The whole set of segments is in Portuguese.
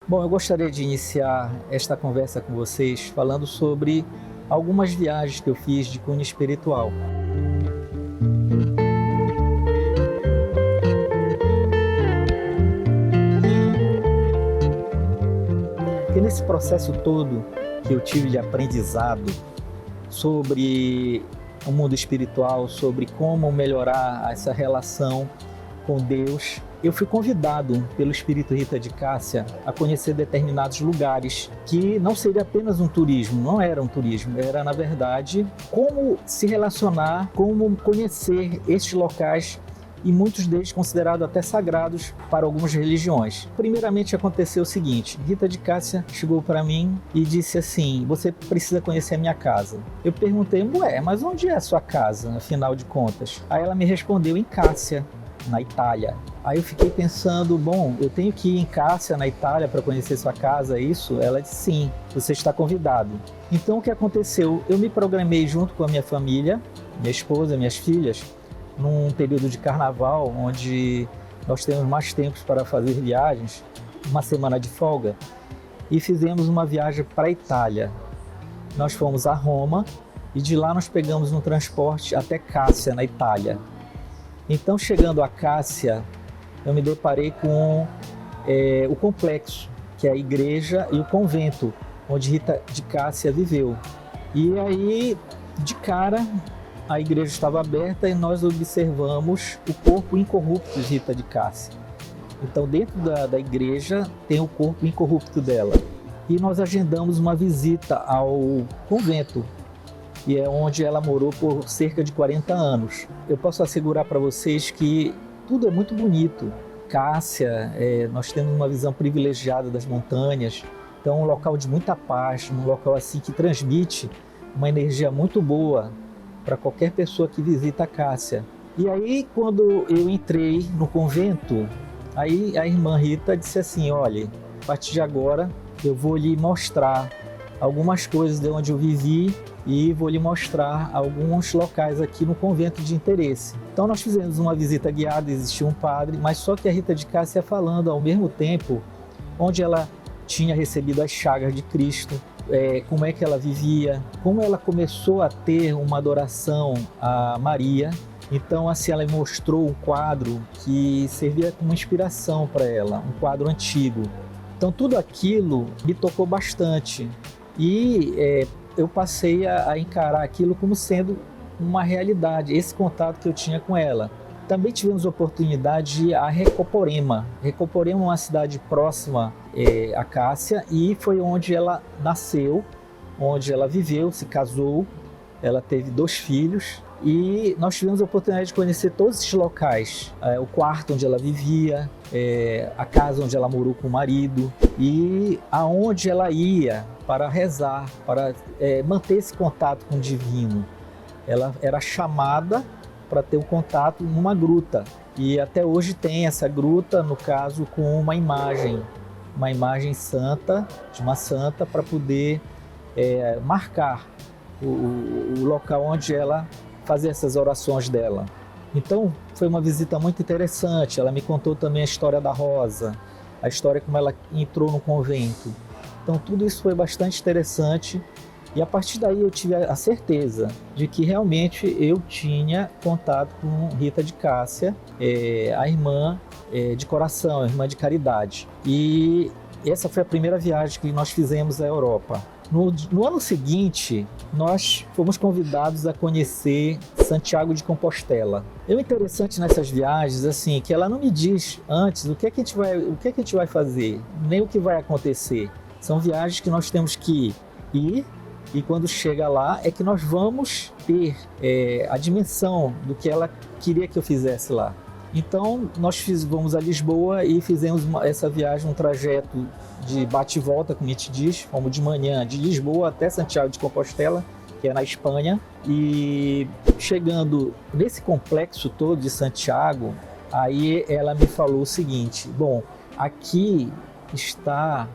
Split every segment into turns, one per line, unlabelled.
Bom, eu gostaria de iniciar esta conversa com vocês falando sobre algumas viagens que eu fiz de cunho espiritual. Porque nesse processo todo que eu tive de aprendizado sobre o mundo espiritual, sobre como melhorar essa relação com Deus, eu fui convidado pelo Espírito Rita de Cássia a conhecer determinados lugares que não seria apenas um turismo, não era um turismo, era na verdade como se relacionar, como conhecer estes locais e muitos deles considerados até sagrados para algumas religiões. Primeiramente aconteceu o seguinte, Rita de Cássia chegou para mim e disse assim: você precisa conhecer a minha casa. Eu perguntei: mas onde é a sua casa, afinal de contas? Aí ela me respondeu: em Cássia, na Itália. Aí eu fiquei pensando, eu tenho que ir em Cássia, na Itália, para conhecer sua casa, é isso? Ela disse: sim, você está convidado. Então o que aconteceu? Eu me programei junto com a minha família, minha esposa, minhas filhas, num período de carnaval, onde nós temos mais tempo para fazer viagens, uma semana de folga, e fizemos uma viagem para a Itália. Nós fomos a Roma e de lá nós pegamos um transporte até Cássia, na Itália. Então, chegando a Cássia, eu me deparei com o complexo, que é a igreja e o convento, onde Rita de Cássia viveu. E aí, de cara, a igreja estava aberta e nós observamos o corpo incorrupto de Rita de Cássia. Então, dentro da igreja tem o corpo incorrupto dela. E nós agendamos uma visita ao convento, e é onde ela morou por cerca de 40 anos. Eu posso assegurar para vocês que tudo é muito bonito. Cássia, nós temos uma visão privilegiada das montanhas, então é um local de muita paz, um local assim que transmite uma energia muito boa para qualquer pessoa que visita a Cássia. E aí, quando eu entrei no convento, aí a irmã Rita disse assim: olha, a partir de agora eu vou lhe mostrar algumas coisas de onde eu vivi e vou lhe mostrar alguns locais aqui no convento de interesse. Então nós fizemos uma visita guiada, existia um padre, mas só que a Rita de Cássia falando ao mesmo tempo onde ela tinha recebido as chagas de Cristo, como é que ela vivia, como ela começou a ter uma adoração a Maria. Então assim, ela mostrou um quadro que servia como inspiração para ela, um quadro antigo. Então tudo aquilo me tocou bastante e eu passei a encarar aquilo como sendo uma realidade, esse contato que eu tinha com ela. Também tivemos a oportunidade de ir a Recoporema. Recoporema é uma cidade próxima a Cássia e foi onde ela nasceu, onde ela viveu, se casou, ela teve 2 filhos e nós tivemos a oportunidade de conhecer todos esses locais, o quarto onde ela vivia, a casa onde ela morou com o marido e aonde ela ia para rezar, para manter esse contato com o divino. Ela era chamada para ter um contato numa gruta e até hoje tem essa gruta, no caso, com uma imagem santa, de uma santa, para poder marcar o local onde ela fazia essas orações dela. Então foi uma visita muito interessante. Ela me contou também a história da Rosa, a história como ela entrou no convento. Então tudo isso foi bastante interessante e a partir daí eu tive a certeza de que realmente eu tinha contato com Rita de Cássia, a irmã de coração, a irmã de caridade. E essa foi a primeira viagem que nós fizemos à Europa. No ano seguinte, nós fomos convidados a conhecer Santiago de Compostela. E o interessante nessas viagens, assim, que ela não me diz antes o que é que a gente vai fazer, nem o que vai acontecer. São viagens que nós temos que ir e quando chega lá é que nós vamos ter a dimensão do que ela queria que eu fizesse lá. Então nós fomos a Lisboa e fizemos essa viagem, um trajeto de bate e volta, como a gente diz. Fomos de manhã de Lisboa até Santiago de Compostela, que é na Espanha, e chegando nesse complexo todo de Santiago, aí ela me falou o seguinte: aqui está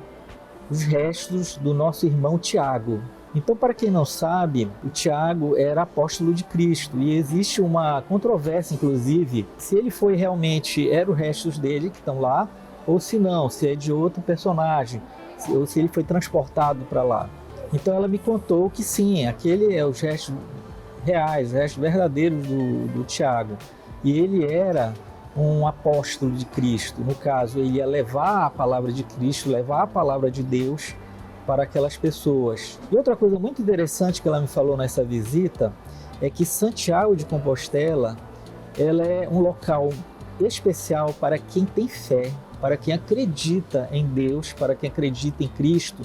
os restos do nosso irmão Tiago. Então, para quem não sabe, o Tiago era apóstolo de Cristo e existe uma controvérsia, inclusive, se ele foi realmente, eram os restos dele que estão lá, ou se não, se é de outro personagem, ou se ele foi transportado para lá. Então ela me contou que sim, aquele é os gestos reais, os gestos verdadeiros do Tiago. E ele era um apóstolo de Cristo. No caso, ele ia levar a palavra de Cristo, levar a palavra de Deus para aquelas pessoas. E outra coisa muito interessante que ela me falou nessa visita é que Santiago de Compostela, ela é um local especial para quem tem fé, para quem acredita em Deus, para quem acredita em Cristo.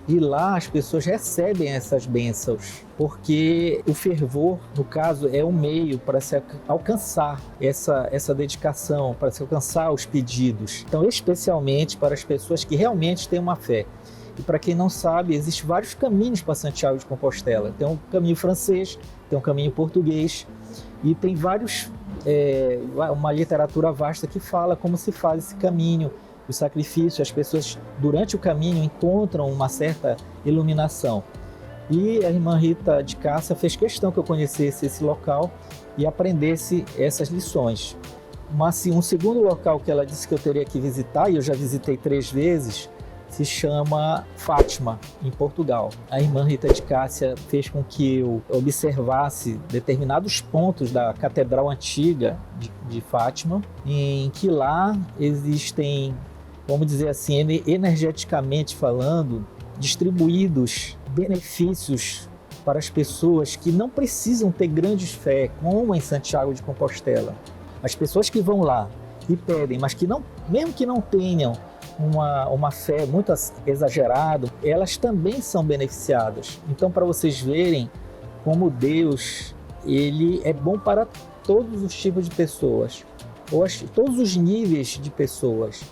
E lá as pessoas recebem essas bênçãos, porque o fervor, no caso, é um meio para se alcançar essa dedicação, para se alcançar os pedidos. Então, especialmente para as pessoas que realmente têm uma fé. E para quem não sabe, existem vários caminhos para Santiago de Compostela. Tem um caminho francês, tem um caminho português e tem uma literatura vasta que fala como se faz esse caminho, o sacrifício. As pessoas durante o caminho encontram uma certa iluminação. E a irmã Rita de Cássia fez questão que eu conhecesse esse local e aprendesse essas lições. Mas um segundo local que ela disse que eu teria que visitar, e eu já visitei 3 vezes, se chama Fátima, em Portugal. A irmã Rita de Cássia fez com que eu observasse determinados pontos da Catedral Antiga de Fátima, em que lá existem, vamos dizer assim, energeticamente falando, distribuídos benefícios para as pessoas que não precisam ter grandes fé, como em Santiago de Compostela. As pessoas que vão lá e pedem, mas que não, mesmo que não tenham uma fé muito exagerada, elas também são beneficiadas. Então, para vocês verem como Deus, ele é bom para todos os tipos de pessoas, todos os níveis de pessoas,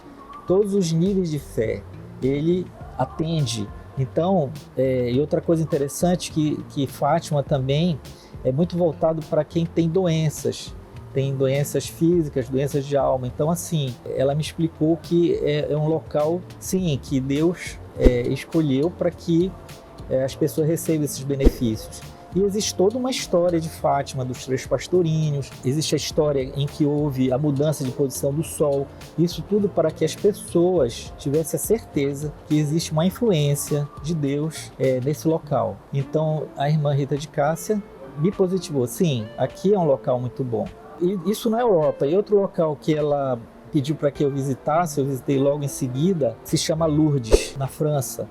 todos os níveis de fé, ele atende. Então, e outra coisa interessante que Fátima também é muito voltado para quem tem doenças físicas, doenças de alma. Então, assim, ela me explicou que é um local, sim, que Deus escolheu para que as pessoas recebam esses benefícios. E existe toda uma história de Fátima, dos 3 pastorinhos, existe a história em que houve a mudança de posição do sol, isso tudo para que as pessoas tivessem a certeza que existe uma influência de Deus nesse local. Então, a irmã Rita de Cássia me positivou, sim, aqui é um local muito bom. E isso na Europa. E outro local que ela pediu para que eu visitasse, eu visitei logo em seguida, se chama Lourdes, na França.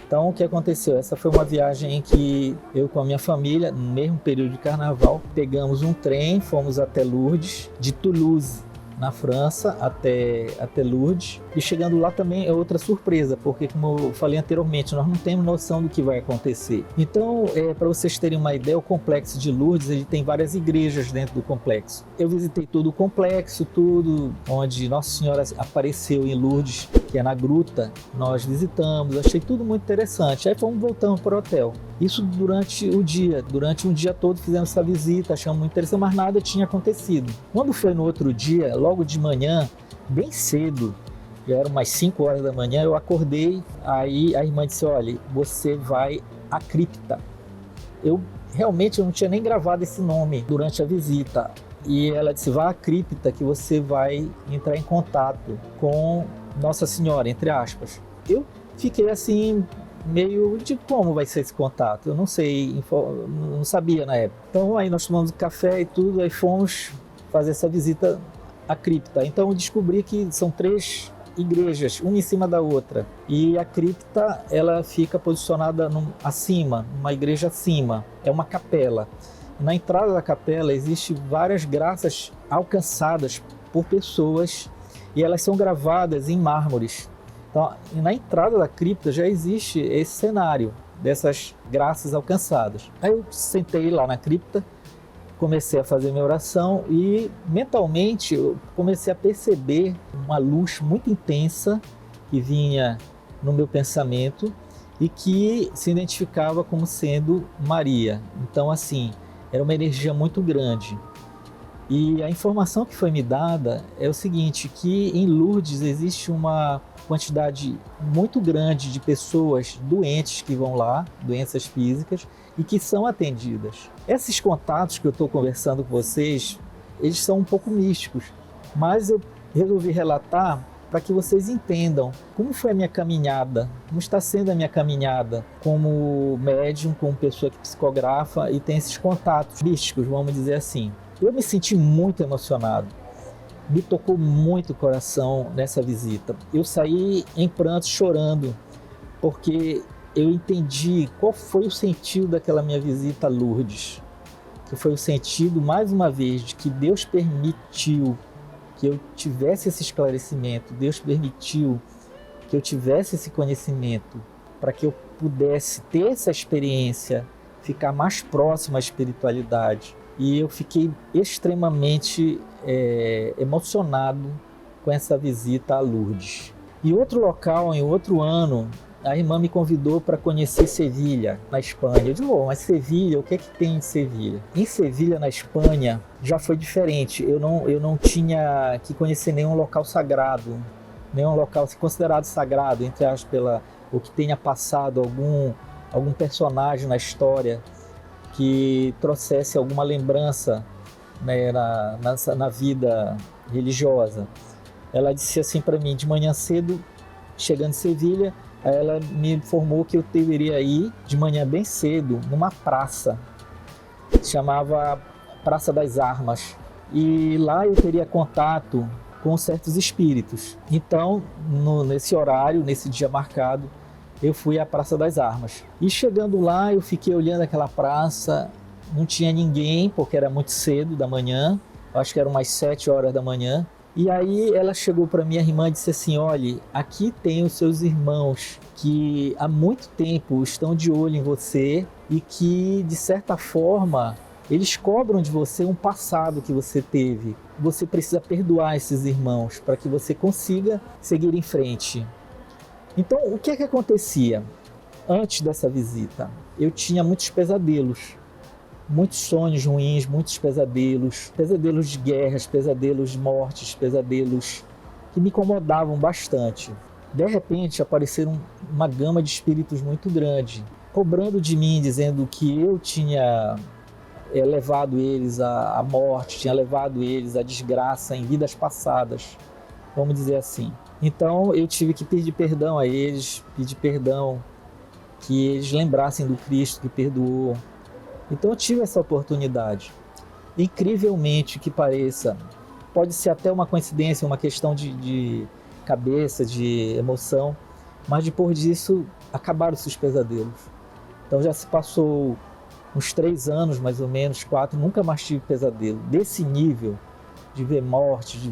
Então, o que aconteceu? Essa foi uma viagem em que eu com a minha família, no mesmo período de carnaval, pegamos um trem, fomos até Lourdes, de Toulouse, na França, até Lourdes. E chegando lá também é outra surpresa, porque como eu falei anteriormente, nós não temos noção do que vai acontecer. Então, para vocês terem uma ideia, o complexo de Lourdes, ele tem várias igrejas dentro do complexo. Eu visitei todo o complexo, tudo onde Nossa Senhora apareceu em Lourdes, que é na gruta, nós visitamos, achei tudo muito interessante. Aí voltamos para o hotel. Isso durante um dia todo fizemos essa visita, achamos muito interessante, mas nada tinha acontecido. Quando foi no outro dia, logo de manhã, bem cedo, já eram umas 5 horas da manhã, eu acordei, aí a irmã disse, olha, você vai à cripta. Eu realmente não tinha nem gravado esse nome durante a visita. E ela disse, vá à cripta que você vai entrar em contato com Nossa Senhora, entre aspas. Eu fiquei assim, meio de como vai ser esse contato, eu não sei, não sabia na época. Então aí nós tomamos café e tudo, aí fomos fazer essa visita à cripta. Então eu descobri que são 3 igrejas, uma em cima da outra, e a cripta ela fica posicionada acima, numa igreja acima, é uma capela. Na entrada da capela existem várias graças alcançadas por pessoas e elas são gravadas em mármores. Então, na entrada da cripta já existe esse cenário dessas graças alcançadas. Aí eu sentei lá na cripta, comecei a fazer minha oração e mentalmente eu comecei a perceber uma luz muito intensa que vinha no meu pensamento e que se identificava como sendo Maria. Então, assim, era uma energia muito grande. E a informação que foi me dada é o seguinte, que em Lourdes existe uma quantidade muito grande de pessoas doentes que vão lá, doenças físicas, e que são atendidas. Esses contatos que eu estou conversando com vocês, eles são um pouco místicos, mas eu resolvi relatar para que vocês entendam como foi a minha caminhada, como está sendo a minha caminhada como médium, como pessoa que psicografa e tem esses contatos místicos, vamos dizer assim. Eu me senti muito emocionado, me tocou muito o coração nessa visita. Eu saí em prantos, chorando, porque eu entendi qual foi o sentido daquela minha visita a Lourdes, que foi o sentido, mais uma vez, de que Deus permitiu que eu tivesse esse esclarecimento, Deus permitiu que eu tivesse esse conhecimento para que eu pudesse ter essa experiência, ficar mais próximo à espiritualidade. E eu fiquei extremamente emocionado com essa visita a Lourdes. E outro local, em outro ano, a irmã me convidou para conhecer Sevilha, na Espanha. Eu digo, mas Sevilha, o que é que tem em Sevilha? Em Sevilha, na Espanha, já foi diferente. Eu não tinha que conhecer nenhum local sagrado, nenhum local considerado sagrado, entre aspas, o que tenha passado algum personagem na história que trouxesse alguma lembrança, né, na vida religiosa. Ela disse assim para mim, de manhã cedo, chegando em Sevilha, ela me informou que eu deveria ir de manhã bem cedo numa praça, chamava Praça das Armas, e lá eu teria contato com certos espíritos. Então, nesse horário, nesse dia marcado, eu fui à Praça das Armas. E chegando lá, eu fiquei olhando aquela praça, não tinha ninguém, porque era muito cedo da manhã, acho que eram umas 7 horas da manhã. E aí ela chegou para minha irmã e disse assim, olha, aqui tem os seus irmãos que há muito tempo estão de olho em você e que, de certa forma, eles cobram de você um passado que você teve. Você precisa perdoar esses irmãos para que você consiga seguir em frente. Então, o que é que acontecia antes dessa visita? Eu tinha muitos pesadelos. Muitos sonhos ruins, muitos pesadelos de guerras, pesadelos de mortes, pesadelos que me incomodavam bastante. De repente apareceram uma gama de espíritos muito grande, cobrando de mim, dizendo que eu tinha levado eles à morte, tinha levado eles à desgraça em vidas passadas, vamos dizer assim. Então eu tive que pedir perdão a eles, pedir perdão, que eles lembrassem do Cristo que perdoou. Então eu tive essa oportunidade. Incrivelmente que pareça, pode ser até uma coincidência, uma questão de cabeça, de emoção, mas depois disso acabaram-se os pesadelos. Então já se passou uns 3 anos, mais ou menos, 4, nunca mais tive pesadelo. Desse nível, de ver morte, de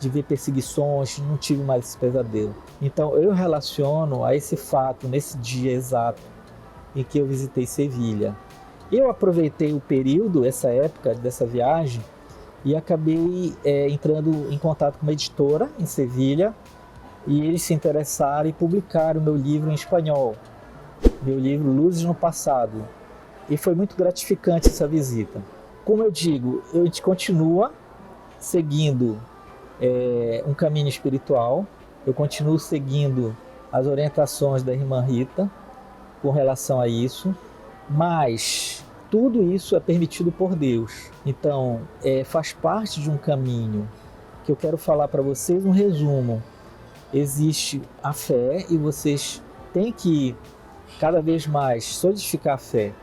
ver perseguições, não tive mais esse pesadelo. Então eu relaciono a esse fato, nesse dia exato em que eu visitei Sevilha. Eu aproveitei o período, essa época dessa viagem, e acabei entrando em contato com uma editora em Sevilha, e eles se interessaram e publicaram o meu livro em espanhol, meu livro Luzes no Passado. E foi muito gratificante essa visita. Como eu digo, a gente continua seguindo um caminho espiritual, eu continuo seguindo as orientações da irmã Rita com relação a isso, mas tudo isso é permitido por Deus. Então, faz parte de um caminho que eu quero falar para vocês, um resumo. Existe a fé e vocês têm que cada vez mais solidificar a fé.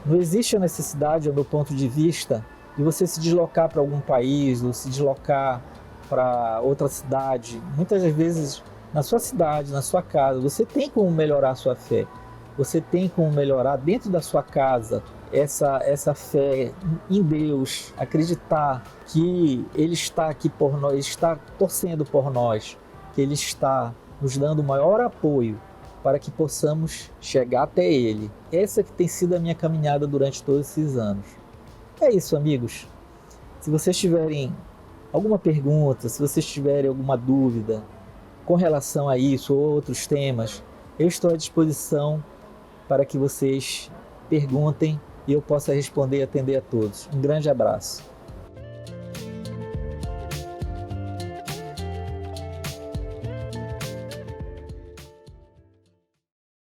Não existe a necessidade, ao meu ponto de vista, de você se deslocar para algum país ou se deslocar para outra cidade. Muitas das vezes, na sua cidade, na sua casa, você tem como melhorar a sua fé. Você tem como melhorar dentro da sua casa essa fé em Deus, acreditar que Ele está aqui por nós, Ele está torcendo por nós, que Ele está nos dando o maior apoio para que possamos chegar até Ele. Essa que tem sido a minha caminhada durante todos esses anos. É isso, amigos. Se vocês tiverem alguma pergunta, se vocês tiverem alguma dúvida com relação a isso ou outros temas, eu estou à disposição para que vocês perguntem e eu possa responder e atender a todos. Um grande abraço.